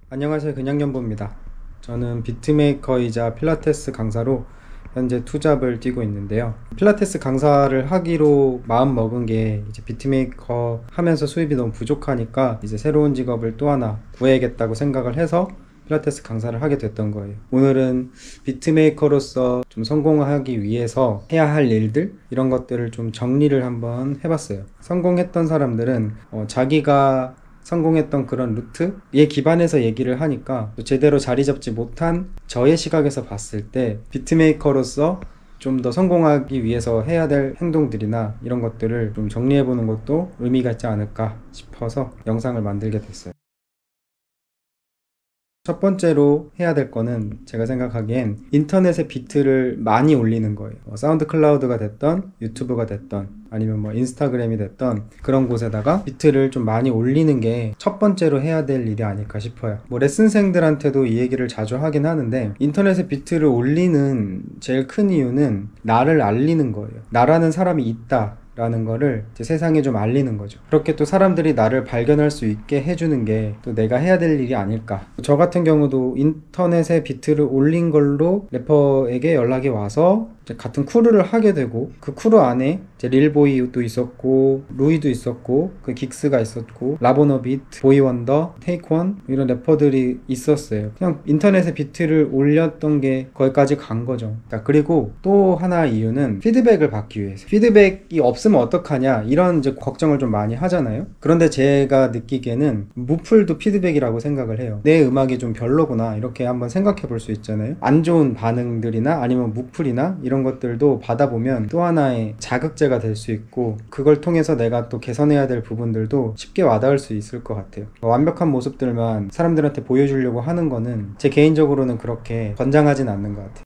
안녕하세요. 그냥연보입니다. 저는 비트메이커이자 필라테스 강사로 현재 투잡을 뛰고 있는데요. 필라테스 강사를 하기로 마음 먹은 게 이제 비트메이커 하면서 수입이 너무 부족하니까 이제 새로운 직업을 또 하나 구해야겠다고 생각을 해서 필라테스 강사를 하게 됐던 거예요. 오늘은 비트메이커로서 좀 성공하기 위해서 해야 할 일들, 이런 것들을 좀 정리를 한번 해봤어요. 성공했던 사람들은 자기가 성공했던 그런 루트에 기반해서 얘기를 하니까 제대로 자리 잡지 못한 저의 시각에서 봤을 때 비트메이커로서 좀 더 성공하기 위해서 해야 될 행동들이나 이런 것들을 좀 정리해보는 것도 의미가 있지 않을까 싶어서 영상을 만들게 됐어요. 첫 번째로 해야 될 거는 제가 생각하기엔 인터넷에 비트를 많이 올리는 거예요. 사운드 클라우드가 됐던 유튜브가 됐던 아니면 인스타그램이 됐던 그런 곳에다가 비트를 좀 많이 올리는 게 첫 번째로 해야 될 일이 아닐까 싶어요. 레슨생들한테도 이 얘기를 자주 하긴 하는데, 인터넷에 비트를 올리는 제일 큰 이유는 나를 알리는 거예요. 나라는 사람이 있다 라는 거를 이제 세상에 좀 알리는 거죠. 그렇게 또 사람들이 나를 발견할 수 있게 해주는 게 또 내가 해야 될 일이 아닐까. 저 같은 경우도 인터넷에 비트를 올린 걸로 래퍼에게 연락이 와서 이제 같은 크루를 하게 되고, 그 크루 안에 이제 릴보이도 있었고 루이도 있었고 그 긱스가 있었고 라보너비트, 보이원더, 테이크원 이런 래퍼들이 있었어요. 그냥 인터넷에 비트를 올렸던 게 거기까지 간 거죠. 그리고 또 하나 이유는 피드백을 받기 위해서. 피드백이 없으면 어떡하냐 이런 이제 걱정을 좀 많이 하잖아요. 그런데 제가 느끼기에는 무풀도 피드백이라고 생각을 해요. 내 음악이 좀 별로구나 이렇게 한번 생각해 볼 수 있잖아요. 안 좋은 반응들이나 아니면 무풀이나 이런 것들도 받아보면 또 하나의 자극제가 될 수 있고, 그걸 통해서 내가 또 개선해야 될 부분들도 쉽게 와닿을 수 있을 것 같아요. 완벽한 모습들만 사람들한테 보여주려고 하는 거는 제 개인적으로는 그렇게 권장하진 않는 것 같아요.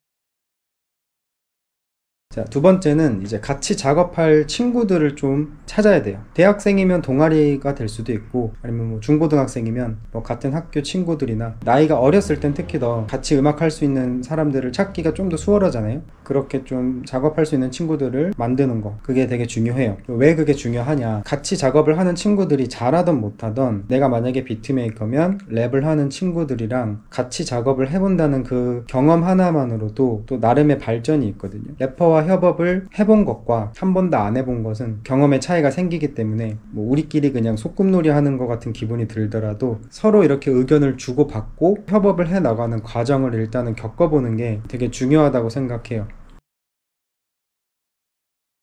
자, 두 번째는 이제 같이 작업할 친구들을 좀 찾아야 돼요. 대학생이면 동아리가 될 수도 있고, 아니면 중고등학생이면 같은 학교 친구들이나, 나이가 어렸을 땐 특히 더 같이 음악할 수 있는 사람들을 찾기가 좀 더 수월하잖아요. 그렇게 좀 작업할 수 있는 친구들을 만드는 거, 그게 되게 중요해요. 왜 그게 중요하냐, 같이 작업을 하는 친구들이 잘하던 못하던, 내가 만약에 비트메이커면 랩을 하는 친구들이랑 같이 작업을 해본다는 그 경험 하나만으로도 또 나름의 발전이 있거든요. 래퍼와 협업을 해본 것과 한 번도 안 해본 것은 경험의 차이가 생기기 때문에, 우리끼리 그냥 소꿉놀이 하는 것 같은 기분이 들더라도 서로 이렇게 의견을 주고받고 협업을 해 나가는 과정을 일단은 겪어보는 게 되게 중요하다고 생각해요.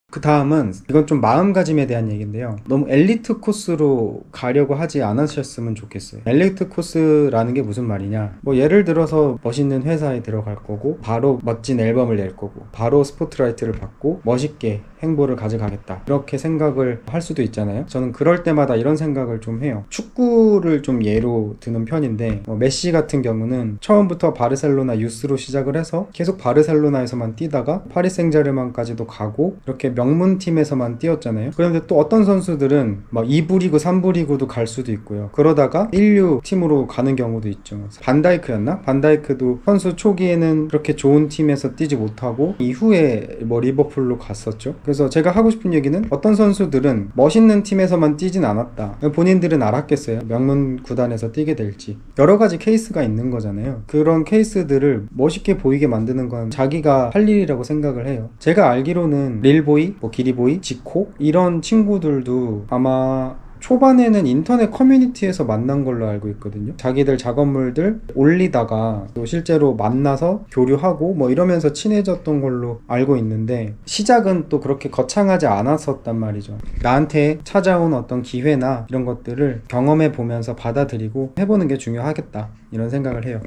그 다음은, 이건 좀 마음가짐에 대한 얘기인데요. 너무 엘리트 코스로 가려고 하지 않으셨으면 좋겠어요. 엘리트 코스라는 게 무슨 말이냐, 예를 들어서 멋있는 회사에 들어갈 거고, 바로 멋진 앨범을 낼 거고, 바로 스포트라이트를 받고 멋있게 행보를 가져가겠다 이렇게 생각을 할 수도 있잖아요. 저는 그럴 때마다 이런 생각을 좀 해요. 축구를 좀 예로 드는 편인데, 메시 같은 경우는 처음부터 바르셀로나 유스로 시작을 해서 계속 바르셀로나에서만 뛰다가 파리 생제르맹까지도 가고 이렇게 명문팀에서만 뛰었잖아요. 그런데 또 어떤 선수들은 2부 리그, 3부 리그도 갈 수도 있고요. 그러다가 1류 팀으로 가는 경우도 있죠. 반다이크였나? 반다이크도 선수 초기에는 그렇게 좋은 팀에서 뛰지 못하고 이후에 리버풀로 갔었죠. 그래서 제가 하고 싶은 얘기는, 어떤 선수들은 멋있는 팀에서만 뛰진 않았다. 본인들은 알았겠어요. 명문 구단에서 뛰게 될지. 여러 가지 케이스가 있는 거잖아요. 그런 케이스들을 멋있게 보이게 만드는 건 자기가 할 일이라고 생각을 해요. 제가 알기로는 릴보이, 기리보이, 지코 이런 친구들도 아마 초반에는 인터넷 커뮤니티에서 만난 걸로 알고 있거든요. 자기들 작업물들 올리다가 또 실제로 만나서 교류하고 이러면서 친해졌던 걸로 알고 있는데, 시작은 또 그렇게 거창하지 않았었단 말이죠. 나한테 찾아온 어떤 기회나 이런 것들을 경험해 보면서 받아들이고 해보는 게 중요하겠다 이런 생각을 해요.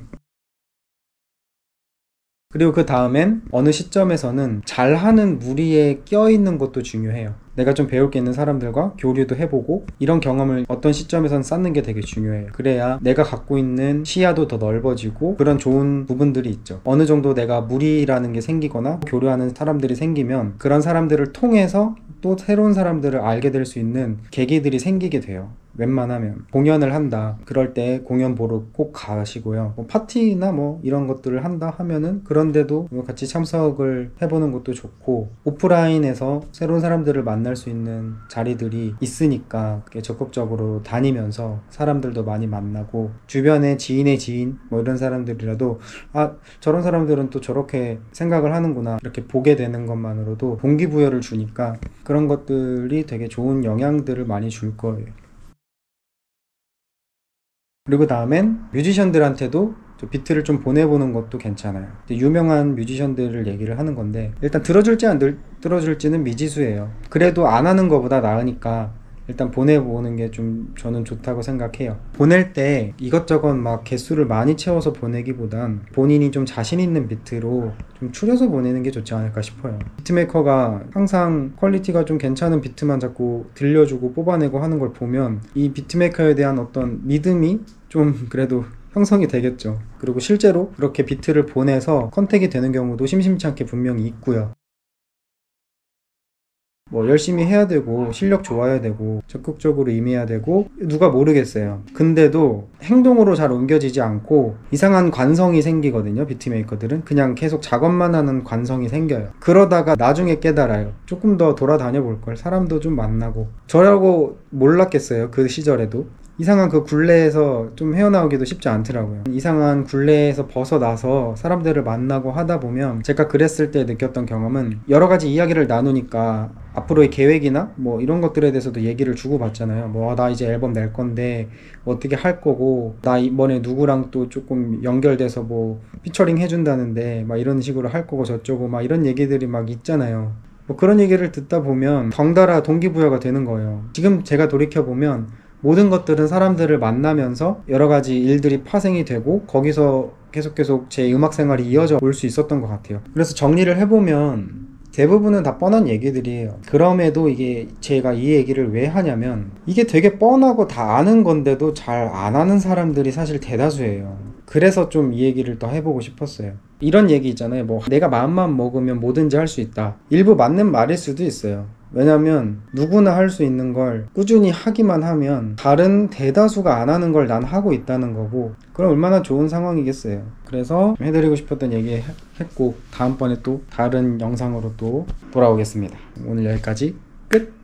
그리고 그 다음엔 어느 시점에서는 잘하는 무리에 껴있는 것도 중요해요. 내가 좀 배울 게 있는 사람들과 교류도 해보고 이런 경험을 어떤 시점에선 쌓는 게 되게 중요해요. 그래야 내가 갖고 있는 시야도 더 넓어지고 그런 좋은 부분들이 있죠. 어느 정도 내가 무리라는 게 생기거나 교류하는 사람들이 생기면 그런 사람들을 통해서 또 새로운 사람들을 알게 될 수 있는 계기들이 생기게 돼요. 웬만하면 공연을 한다 그럴 때 공연 보러 꼭 가시고요. 뭐 파티나 뭐 이런 것들을 한다 하면은 그런데도 같이 참석을 해보는 것도 좋고, 오프라인에서 새로운 사람들을 만날 수 있는 자리들이 있으니까 적극적으로 다니면서 사람들도 많이 만나고, 주변에 지인의 지인 뭐 이런 사람들이라도 아 저런 사람들은 또 저렇게 생각을 하는구나 이렇게 보게 되는 것만으로도 동기부여를 주니까 그런 것들이 되게 좋은 영향들을 많이 줄 거예요. 그리고 다음엔 뮤지션들한테도 비트를 좀 보내보는 것도 괜찮아요. 유명한 뮤지션들을 얘기를 하는 건데, 일단 들어줄지 안 들어줄지는 미지수예요. 그래도 안 하는 것보다 나으니까 일단 보내보는 게 좀 저는 좋다고 생각해요. 보낼 때 이것저것 막 개수를 많이 채워서 보내기보단 본인이 좀 자신 있는 비트로 좀 추려서 보내는 게 좋지 않을까 싶어요. 비트메이커가 항상 퀄리티가 좀 괜찮은 비트만 자꾸 들려주고 뽑아내고 하는 걸 보면 이 비트메이커에 대한 어떤 믿음이 좀 그래도 형성이 되겠죠. 그리고 실제로 그렇게 비트를 보내서 컨택이 되는 경우도 심심치 않게 분명히 있고요. 뭐 열심히 해야 되고 실력 좋아야 되고 적극적으로 임해야 되고 누가 모르겠어요. 근데도 행동으로 잘 옮겨지지 않고 이상한 관성이 생기거든요. 비트메이커들은 그냥 계속 작업만 하는 관성이 생겨요. 그러다가 나중에 깨달아요. 조금 더 돌아다녀 볼걸, 사람도 좀 만나고. 저라고 몰랐겠어요. 그 시절에도 이상한 그 굴레에서 좀 헤어나오기도 쉽지 않더라고요. 이상한 굴레에서 벗어나서 사람들을 만나고 하다 보면, 제가 그랬을 때 느꼈던 경험은 여러 가지 이야기를 나누니까 앞으로의 계획이나 뭐 이런 것들에 대해서도 얘기를 주고받잖아요. 뭐 나 이제 앨범 낼 건데 어떻게 할 거고, 나 이번에 누구랑 또 조금 연결돼서 뭐 피처링 해준다는데 막 이런 식으로 할 거고 저쩌고 막 이런 얘기들이 막 있잖아요. 뭐 그런 얘기를 듣다 보면 덩달아 동기부여가 되는 거예요. 지금 제가 돌이켜보면 모든 것들은 사람들을 만나면서 여러 가지 일들이 파생이 되고 거기서 계속 제 음악 생활이 이어져 올 수 있었던 것 같아요. 그래서 정리를 해보면 대부분은 다 뻔한 얘기들이에요. 그럼에도 이게 제가 이 얘기를 왜 하냐면, 이게 되게 뻔하고 다 아는 건데도 잘 안 하는 사람들이 사실 대다수예요. 그래서 좀 이 얘기를 더 해보고 싶었어요. 이런 얘기 있잖아요. 뭐 내가 마음만 먹으면 뭐든지 할 수 있다. 일부 맞는 말일 수도 있어요. 왜냐면 누구나 할 수 있는 걸 꾸준히 하기만 하면 다른 대다수가 안 하는 걸 난 하고 있다는 거고, 그럼 얼마나 좋은 상황이겠어요. 그래서 해드리고 싶었던 얘기 했고, 다음번에 또 다른 영상으로 또 돌아오겠습니다. 오늘 여기까지 끝!